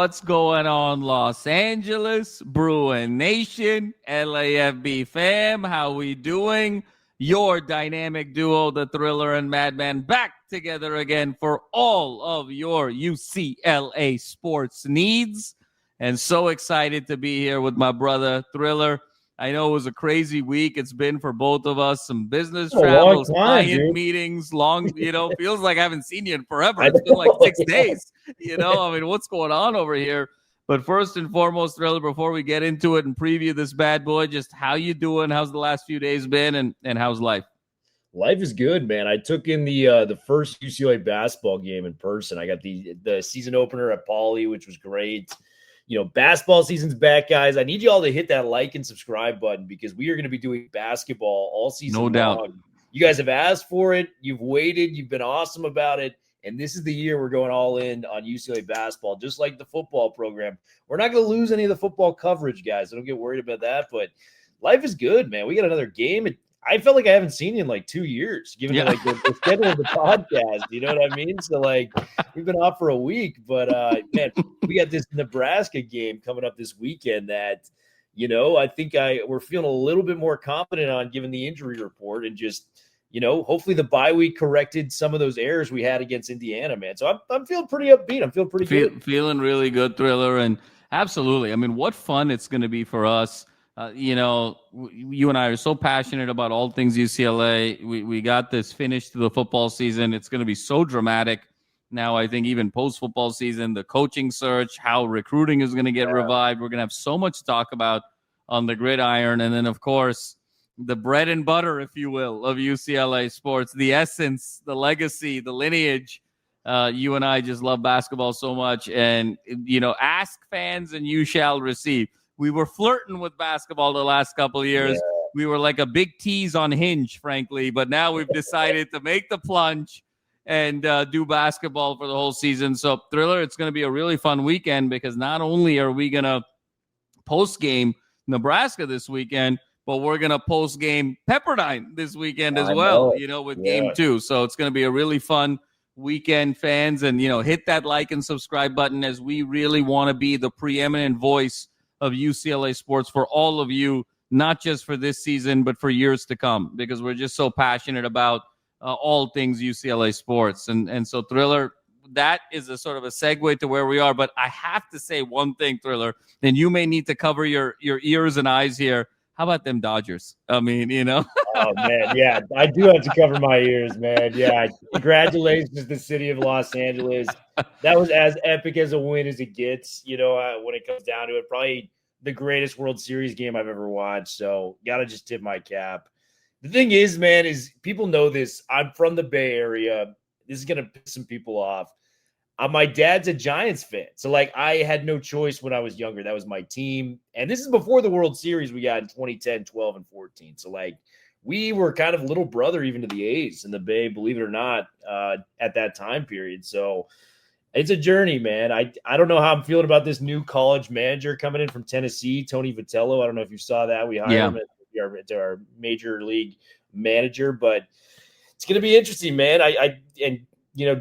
What's going on, Los Angeles, Bruin Nation, LAFB fam? How we doing? Your dynamic duo, the Thriller and Madman, back together again for all of your UCLA sports needs. And so excited to be here with my brother, Thriller. I know it was a crazy week. It's been for both of us. Some business travels, client meetings, feels like I haven't seen you in forever. It's been like 6 days. What's going on over here? But first and foremost, Thriller, before we get into it and preview this bad boy, just how you doing? How's the last few days been, and how's life? Life is good, man. I took in the first UCLA basketball game in person. I got the season opener at Pauley, which was great. Basketball season's back, guys. I need you all to hit that like and subscribe button because we are going to be doing basketball all season long. No doubt. You guys have asked for it. You've waited. You've been awesome about it. And this is the year we're going all in on UCLA basketball, just like the football program. We're not going to lose any of the football coverage, guys. So don't get worried about that. But life is good, man. We got another game. I felt like I haven't seen you in like 2 years, given the schedule of the podcast. You know what I mean? So, we've been off for a week. But, man, we got this Nebraska game coming up this weekend that, I think we're feeling a little bit more confident on given the injury report and just – hopefully the bye week corrected some of those errors we had against Indiana, man. So I'm feeling pretty upbeat. I'm feeling pretty good. Feeling really good, Thriller. And absolutely. I mean, what fun it's going to be for us. You and I are so passionate about all things UCLA. We got this finished to the football season. It's going to be so dramatic. Now, I think even post-football season, the coaching search, how recruiting is going to get revived. We're going to have so much to talk about on the gridiron. And then, of course, the bread and butter, if you will, of UCLA sports, the essence, the legacy, the lineage. You and I just love basketball so much. And, ask fans and you shall receive. We were flirting with basketball the last couple of years. Yeah. We were like a big tease on Hinge, frankly. But now we've decided to make the plunge and do basketball for the whole season. So, Thriller, it's going to be a really fun weekend because not only are we going to post-game Nebraska this weekend, but we're going to post-game Pepperdine this weekend as well, with game 2. So it's going to be a really fun weekend, fans. And, hit that like and subscribe button as we really want to be the preeminent voice of UCLA sports for all of you, not just for this season, but for years to come, because we're just so passionate about all things UCLA sports. And so, Thriller, that is a sort of a segue to where we are. But I have to say one thing, Thriller, and you may need to cover your ears and eyes here. How about them Dodgers? I mean, Oh, man, yeah. I do have to cover my ears, man. Yeah. Congratulations to the city of Los Angeles. That was as epic as a win as it gets, when it comes down to it. Probably the greatest World Series game I've ever watched. So got to just tip my cap. The thing is, man, is people know this. I'm from the Bay Area. This is going to piss some people off. My dad's a Giants fan. So, I had no choice when I was younger. That was my team. And this is before the World Series we got in 2010, 12, and 14. So, we were kind of little brother even to the A's in the Bay, believe it or not, at that time period. So, it's a journey, man. I don't know how I'm feeling about this new college manager coming in from Tennessee, Tony Vitello. I don't know if you saw that. We hired him as our major league manager. But it's going to be interesting, man.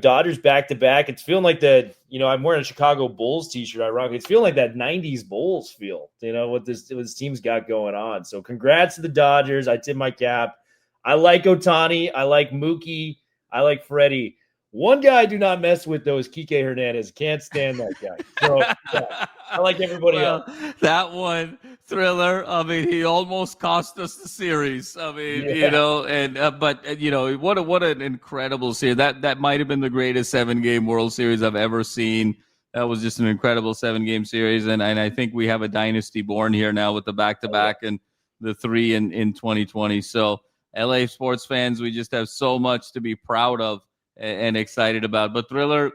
Dodgers back-to-back. It's feeling like I'm wearing a Chicago Bulls t-shirt, ironically. It's feeling like that 90s Bulls feel, what this team's got going on. So congrats to the Dodgers. I tip my cap. I like Ohtani. I like Mookie. I like Freddie. One guy I do not mess with, though, is Kike Hernandez. Can't stand that guy. So, yeah, I like everybody else. That one, Thriller, I mean, he almost cost us the series. I mean, what an incredible series. That might have been the greatest 7-game World Series I've ever seen. That was just an incredible 7-game series. And I think we have a dynasty born here now with the back-to-back and the 3 in 2020. So, LA sports fans, we just have so much to be proud of and excited about. But Thriller,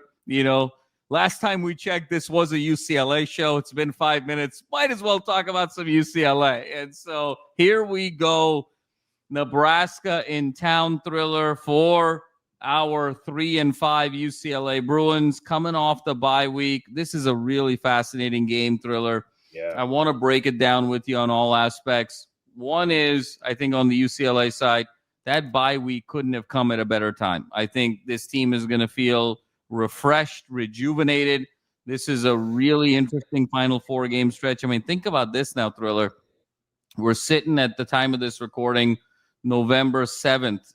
last time we checked, this was a UCLA show. It's been 5 minutes. Might as well talk about some UCLA. And so here we go. Nebraska in town, Thriller, for our 3-5 UCLA Bruins coming off the bye week. This is a really fascinating game, Thriller. Yeah. I want to break it down with you on all aspects. One is, I think on the UCLA side, that bye week couldn't have come at a better time. I think this team is going to feel refreshed, rejuvenated. This is a really interesting Final Four game stretch. I mean, think about this now, Thriller. We're sitting at the time of this recording, November 7th,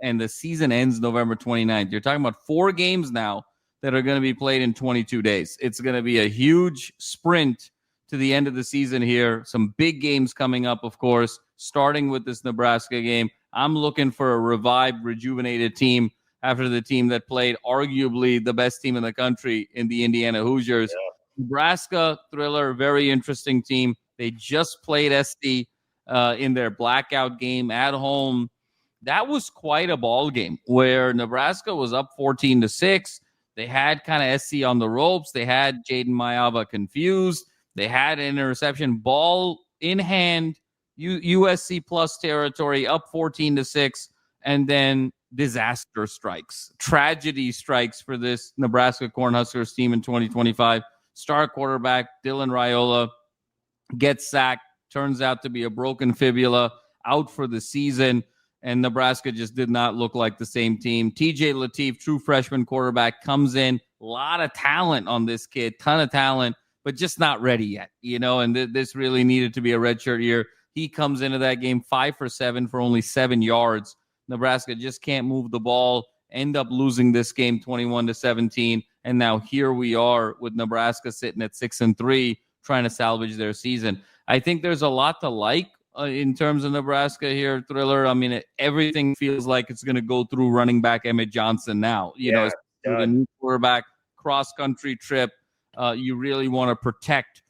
and the season ends November 29th. You're talking about 4 games now that are going to be played in 22 days. It's going to be a huge sprint to the end of the season here. Some big games coming up, of course, starting with this Nebraska game. I'm looking for a revived, rejuvenated team after the team that played arguably the best team in the country in the Indiana Hoosiers. Yeah. Nebraska, Thriller, very interesting team. They just played SC in their blackout game at home. That was quite a ball game where Nebraska was up 14-6. They had kind of SC on the ropes. They had Jaden Iamaleava confused. They had an interception, ball in hand, USC plus territory, up 14-6, and then disaster strikes. Tragedy strikes for this Nebraska Cornhuskers team in 2025. Star quarterback Dylan Raiola gets sacked, turns out to be a broken fibula, out for the season, and Nebraska just did not look like the same team. TJ Lateef, true freshman quarterback, comes in. A lot of talent on this kid, ton of talent, but just not ready yet, and this really needed to be a redshirt year. He comes into that game 5 for 7 for only 7 yards. Nebraska just can't move the ball, end up losing this game 21-17, and now here we are with Nebraska sitting at 6-3, trying to salvage their season. I think there's a lot to like in terms of Nebraska here, Thriller. I mean, everything feels like it's going to go through running back Emmett Johnson now. The new quarterback, cross-country trip. You really want to protect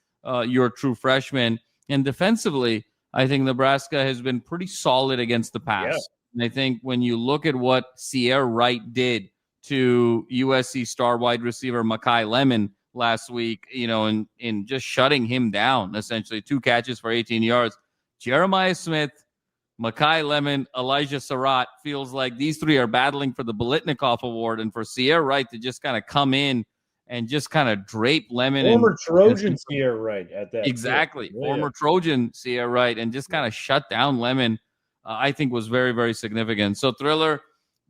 your true freshman. And defensively, I think Nebraska has been pretty solid against the pass. Yeah. And I think when you look at what Sierra Wright did to USC star wide receiver Makai Lemon last week, in just shutting him down, essentially 2 catches for 18 yards. Jeremiah Smith, Makai Lemon, Elijah Surratt, feels like these 3 are battling for the Biletnikoff Award, and for Sierra Wright to just kind of come in and just kind of drape Lemon. Former Trojan Sierra Wright at that. Exactly. Yeah. Former Trojan Sierra Wright, and just kind of shut down Lemon, I think was very, very significant. So, Thriller,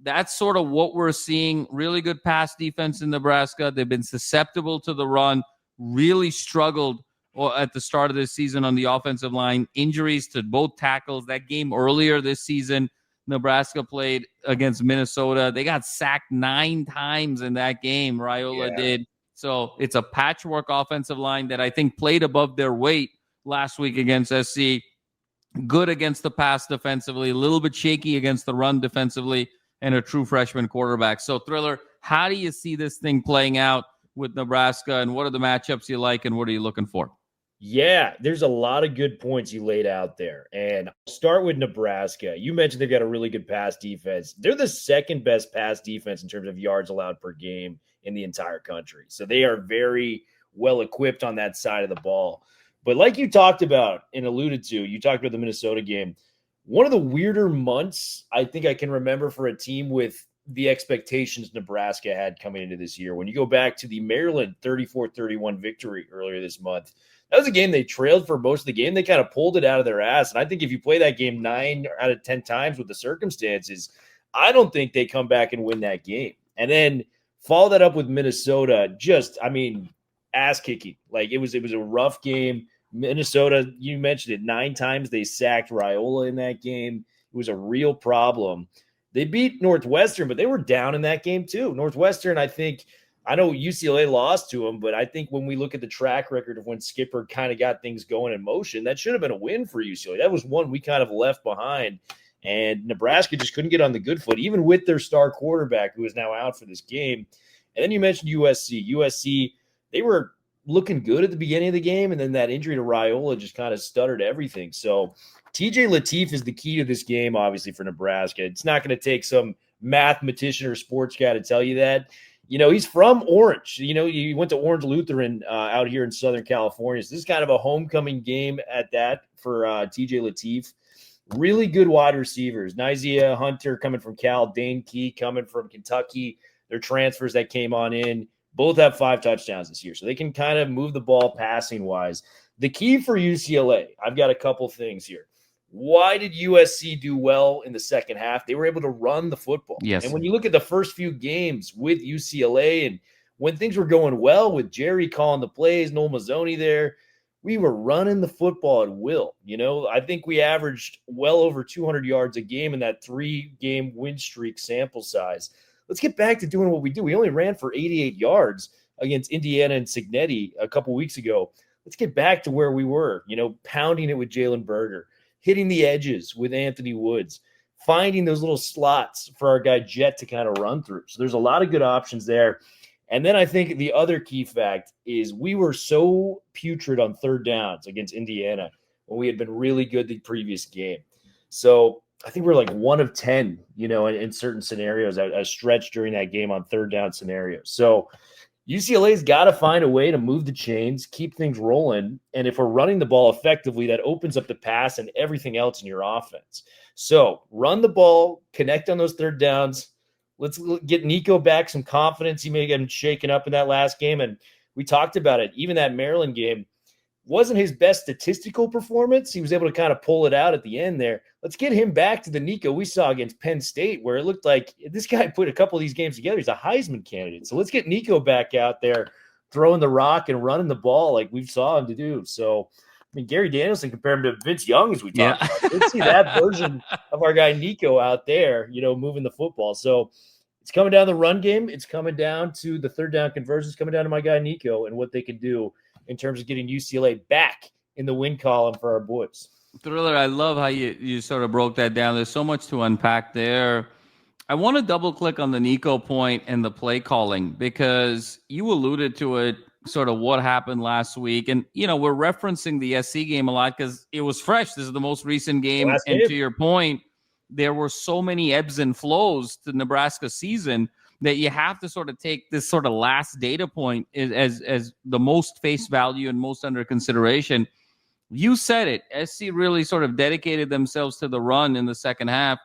that's sort of what we're seeing. Really good pass defense in Nebraska. They've been susceptible to the run, really struggled at the start of this season on the offensive line. Injuries to both tackles. That game earlier this season, Nebraska played against Minnesota. They got sacked 9 times in that game. Raiola did. So it's a patchwork offensive line that I think played above their weight last week against SC. Good against the pass defensively, a little bit shaky against the run defensively, and a true freshman quarterback. So, Thriller, how do you see this thing playing out with Nebraska, and what are the matchups you like, and what are you looking for? Yeah, there's a lot of good points you laid out there. And I'll start with Nebraska. You mentioned they've got a really good pass defense. They're the second best pass defense in terms of yards allowed per game in the entire country. So they are very well equipped on that side of the ball. But like you talked about and alluded to, you talked about the Minnesota game. One of the weirder months I think I can remember for a team with the expectations Nebraska had coming into this year. When you go back to the Maryland 34-31 victory earlier this month, that was a game they trailed for most of the game. They kind of pulled it out of their ass. And I think if you play that game 9 out of 10 times with the circumstances, I don't think they come back and win that game. And then follow that up with Minnesota, ass kicking. Like it was a rough game. Minnesota, you mentioned it, 9 times they sacked Raiola in that game. It was a real problem. They beat Northwestern, but they were down in that game too. Northwestern, I know UCLA lost to them, but I think when we look at the track record of when Skipper kind of got things going in motion, that should have been a win for UCLA. That was one we kind of left behind, and Nebraska just couldn't get on the good foot, even with their star quarterback who is now out for this game. And then you mentioned USC. USC, they were looking good at the beginning of the game, and then that injury to Raiola just kind of stuttered everything. So TJ Lateef is the key to this game, obviously, for Nebraska. It's not going to take some mathematician or sports guy to tell you that. He's from Orange. He went to Orange Lutheran out here in Southern California. So this is kind of a homecoming game at that for TJ Lateef. Really good wide receivers. Nizia Hunter coming from Cal, Dane Key coming from Kentucky. They're transfers that came on in. Both have 5 touchdowns this year, so they can kind of move the ball passing-wise. The key for UCLA, I've got a couple things here. Why did USC do well in the second half? They were able to run the football. Yes. And when you look at the first few games with UCLA and when things were going well with Jerry calling the plays, Noel Mazzoni there, we were running the football at will. I think we averaged well over 200 yards a game in that 3-game win streak sample size. Let's get back to doing what we do. We only ran for 88 yards against Indiana and Cignetti a couple weeks ago. Let's get back to where we were, pounding it with Jalen Berger, hitting the edges with Anthony Woods, finding those little slots for our guy Jet to kind of run through. So there's a lot of good options there. And then I think the other key fact is we were so putrid on third downs against Indiana when we had been really good the previous game. So I think we're like 1 of 10, in certain scenarios, a stretch during that game on third down scenarios. So UCLA's got to find a way to move the chains, keep things rolling. And if we're running the ball effectively, that opens up the pass and everything else in your offense. So run the ball, connect on those third downs. Let's get Nico back some confidence. He may get him shaken up in that last game. And we talked about it. Even that Maryland game wasn't his best statistical performance. He was able to kind of pull it out at the end there. Let's get him back to the Nico we saw against Penn State, where it looked like this guy put a couple of these games together. He's a Heisman candidate. So let's get Nico back out there throwing the rock and running the ball like we saw him to do. So, Gary Danielson compared him to Vince Young, as we talked about. Let's see that version of our guy Nico out there, moving the football. So it's coming down to the run game. It's coming down to the third down conversions, coming down to my guy Nico and what they can do in terms of getting UCLA back in the win column for our boys. Thriller, I love how you sort of broke that down. There's so much to unpack there. I want to double click on the Nico point and the play calling, because you alluded to it, sort of what happened last week. And, we're referencing the SC game a lot because it was fresh. This is the most recent game. And to your point, there were so many ebbs and flows to Nebraska season that you have to sort of take this sort of last data point as the most face value and most under consideration. You said it. SC really sort of dedicated themselves to the run in the second half.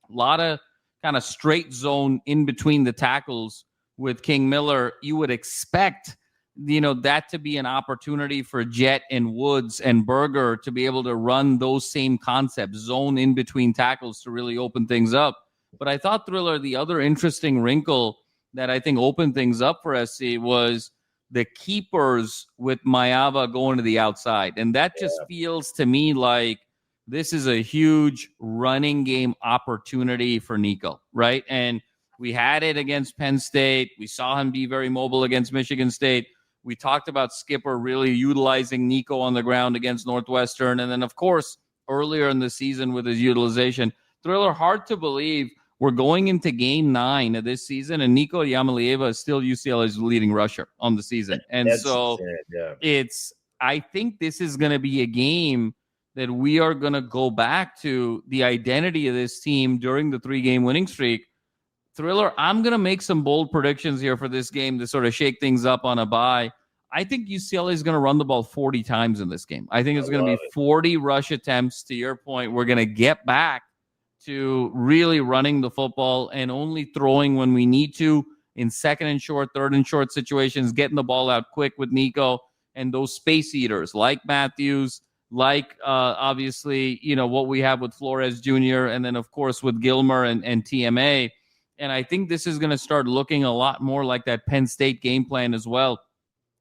A lot of kind of straight zone in between the tackles with King Miller. You would expect, that to be an opportunity for Jet and Woods and Berger to be able to run those same concepts, zone in between tackles, to really open things up. But I thought, Thriller, the other interesting wrinkle that I think opened things up for SC was the keepers with Iamaleava going to the outside. And that just feels to me like this is a huge running game opportunity for Nico, right? And we had it against Penn State. We saw him be very mobile against Michigan State. We talked about Skipper really utilizing Nico on the ground against Northwestern. And then, of course, earlier in the season with his utilization. Thriller, hard to believe we're going into game 9 of this season, and Nico Iamaleava is still UCLA's leading rusher on the season. And I think this is going to be a game that we are going to go back to the identity of this team during the 3-game winning streak. Thriller, I'm going to make some bold predictions here for this game to sort of shake things up on a bye. I think UCLA is going to run the ball 40 times in this game. I think it's going to be 40 rush attempts. To your point, we're going to get back to really running the football and only throwing when we need to in second and short, third and short situations, getting the ball out quick with Nico and those space eaters like Matthews, like obviously, what we have with Flores Jr. and then, of course, with Gilmer and TMA. And I think this is going to start looking a lot more like that Penn State game plan as well.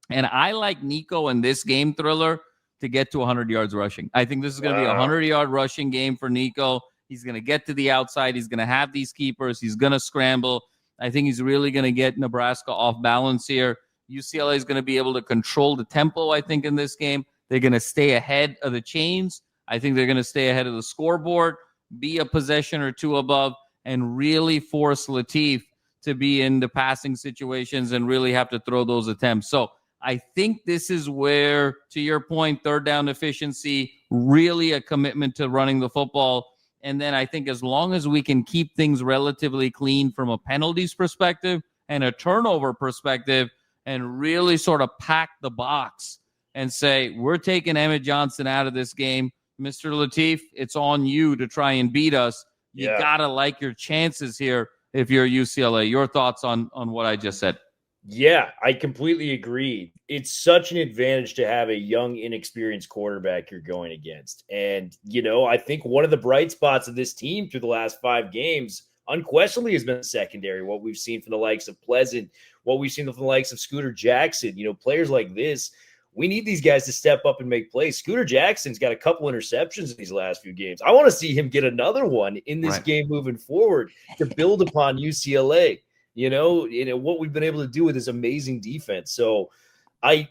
And I like Nico in this game, Thriller, to get to 100 yards rushing. I think this is going to be a 100-yard rushing game for Nico. He's going to get to the outside. He's going to have these keepers. He's going to scramble. I think he's really going to get Nebraska off balance here. UCLA is going to be able to control the tempo, I think, in this game. They're going to stay ahead of the chains. I think they're going to stay ahead of the scoreboard, be a possession or two above, and really force Latif to be in the passing situations and really have to throw those attempts. So I think this is where, to your point, third down efficiency, really a commitment to running the football. And then I think as long as we can keep things relatively clean from a penalties perspective and a turnover perspective and really sort of pack the box and say, we're taking Emmett Johnson out of this game. Mr. Latif, it's on you to try and beat us. You got to like your chances here if you're UCLA. Your thoughts on what I just said? Yeah, I completely agree. It's such an advantage to have a young, inexperienced quarterback you're going against. And, I think one of the bright spots of this team through the last 5 games unquestionably has been the secondary. What we've seen from the likes of Pleasant, what we've seen from the likes of Scooter Jackson, players like this. We need these guys to step up and make plays. Scooter Jackson's got a couple interceptions in these last few games. I want to see him get another one in this game moving forward to build upon UCLA, what we've been able to do with this amazing defense. So I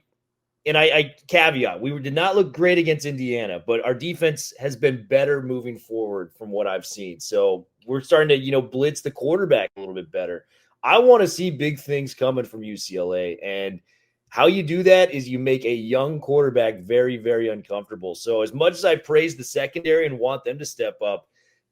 caveat, we did not look great against Indiana, but our defense has been better moving forward from what I've seen. So we're starting to, blitz the quarterback a little bit better. I want to see big things coming from UCLA, and how you do that is you make a young quarterback very, very uncomfortable. So as much as I praise the secondary and want them to step up,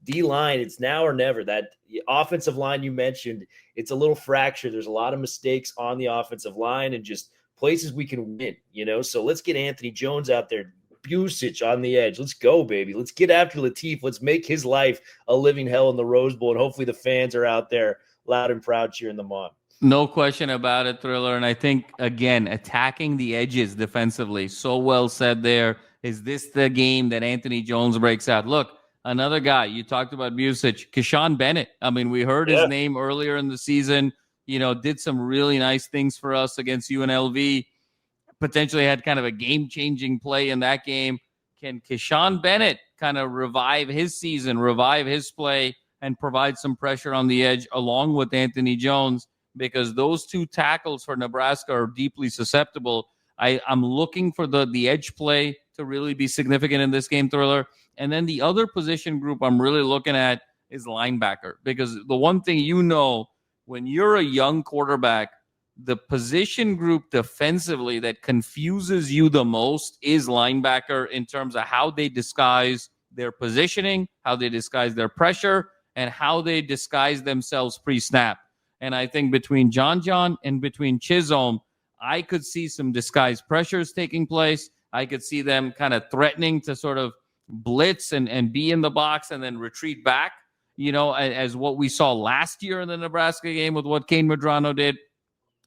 D-line, it's now or never. That offensive line you mentioned, it's a little fractured. There's a lot of mistakes on the offensive line and just places we can win, So let's get Anthony Jones out there, Busich on the edge. Let's go, baby. Let's get after Latif. Let's make his life a living hell in the Rose Bowl, and hopefully the fans are out there loud and proud cheering them on. No question about it, Thriller. And I think, again, attacking the edges defensively, so well said there. Is this the game that Anthony Jones breaks out? Look, another guy, you talked about Busich, Keyshawn Bennett. I mean, we heard his name earlier in the season, did some really nice things for us against UNLV, potentially had kind of a game-changing play in that game. Can Keyshawn Bennett kind of revive his season, revive his play, and provide some pressure on the edge along with Anthony Jones? Because those two tackles for Nebraska are deeply susceptible. I'm looking for the edge play to really be significant in this game, Thriller. And then the other position group I'm really looking at is linebacker. Because the one thing when you're a young quarterback, the position group defensively that confuses you the most is linebacker in terms of how they disguise their positioning, how they disguise their pressure, and how they disguise themselves pre-snap. And I think between John and between Chisholm, I could see some disguised pressures taking place. I could see them kind of threatening to sort of blitz and be in the box and then retreat back, as what we saw last year in the Nebraska game with what Kane Medrano did.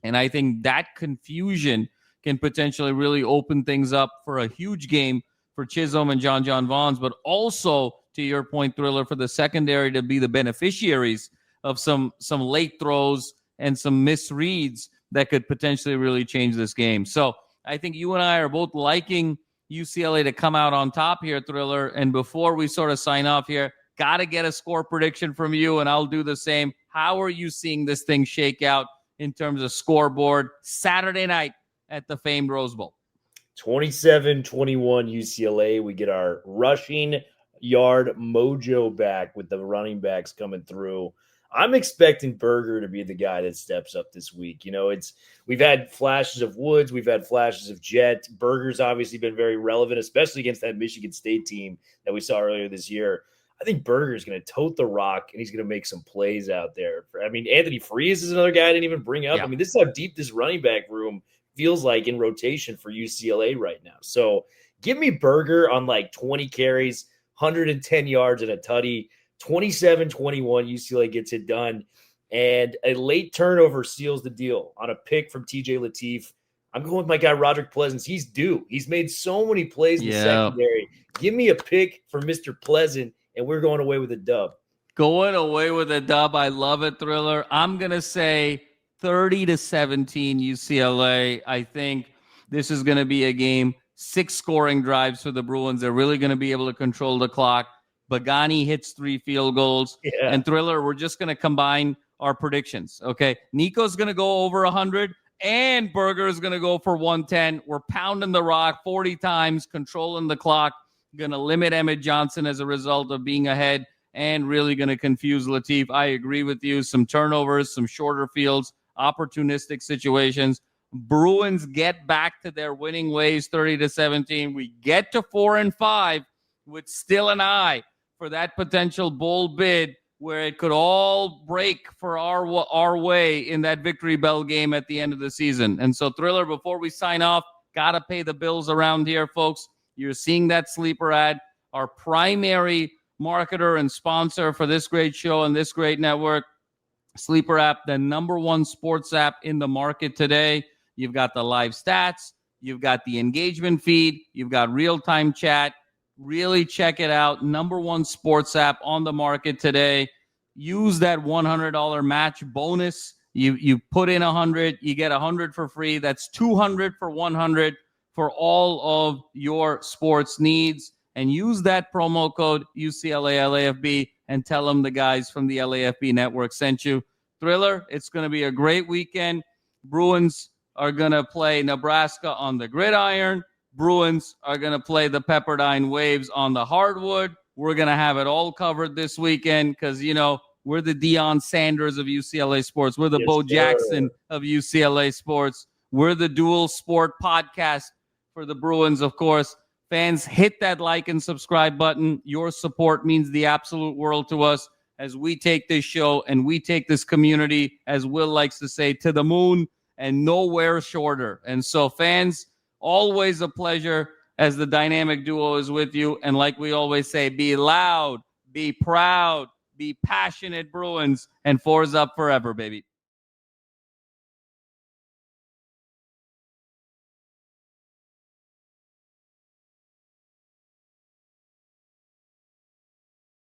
And I think that confusion can potentially really open things up for a huge game for Chisholm and John Vaughns, but also, to your point, Thriller, for the secondary to be the beneficiaries of some late throws and some misreads that could potentially really change this game. So I think you and I are both liking UCLA to come out on top here, Thriller. And before we sort of sign off here, got to get a score prediction from you, and I'll do the same. How are you seeing this thing shake out in terms of scoreboard Saturday night at the famed Rose Bowl? 27-21 UCLA. We get our rushing yard mojo back with the running backs coming through. I'm expecting Berger to be the guy that steps up this week. We've had flashes of Woods, we've had flashes of Jet. Berger's obviously been very relevant, especially against that Michigan State team that we saw earlier this year. I think Berger is going to tote the rock, and he's going to make some plays out there. I mean, Anthony Freeze is another guy I didn't even bring up. Yeah. I mean, this is how deep this running back room feels like in rotation for UCLA right now. So give me Berger on like 20 carries, 110 yards and a tutty. 27-21, UCLA gets it done. And a late turnover seals the deal on a pick from TJ Latif. I'm going with my guy, Roderick Pleasant. He's due. He's made so many plays in the secondary. Give me a pick for Mr. Pleasant, and we're going away with a dub. Going away with a dub. I love it, Thriller. I'm going to say 30-17 UCLA. I think this is going to be a game, 6 scoring drives for the Bruins. They're really going to be able to control the clock. Bagani hits 3 field goals. Yeah. And Thriller, we're just going to combine our predictions, okay? Nico's going to go over 100, and Berger is going to go for 110. We're pounding the rock 40 times, controlling the clock, going to limit Emmett Johnson as a result of being ahead, and really going to confuse Latif. I agree with you. Some turnovers, some shorter fields, opportunistic situations. Bruins get back to their winning ways, 30-17. We get to 4-5 with still an eye for that potential bowl bid where it could all break for our way in that victory bell game at the end of the season. And so, Thriller, before we sign off, got to pay the bills around here, folks. You're seeing that sleeper ad. Our primary marketer and sponsor for this great show and this great network, Sleeper app, the #1 sports app in the market today. You've got the live stats. You've got the engagement feed. You've got real-time chat. Really check it out. #1 sports app on the market today. use that $100 match bonus. You put in 100, you get 100 for free. That's 200 for 100 for all of your sports needs. And use that promo code UCLA LAFB and tell them the guys from the LAFB network sent you. Thriller, it's going to be a great weekend. Bruins are going to play Nebraska on the gridiron. Bruins are going to play the Pepperdine Waves on the hardwood. We're going to have it all covered this weekend because, we're the Deion Sanders of UCLA sports. We're the Bo Jackson of UCLA sports. We're the dual sport podcast for the Bruins, of course. Fans, hit that like and subscribe button. Your support means the absolute world to us as we take this show and we take this community, as Will likes to say, to the moon and nowhere shorter. And so, fans, always a pleasure as the dynamic duo is with you. And like we always say, be loud, be proud, be passionate Bruins, and fours up forever, baby.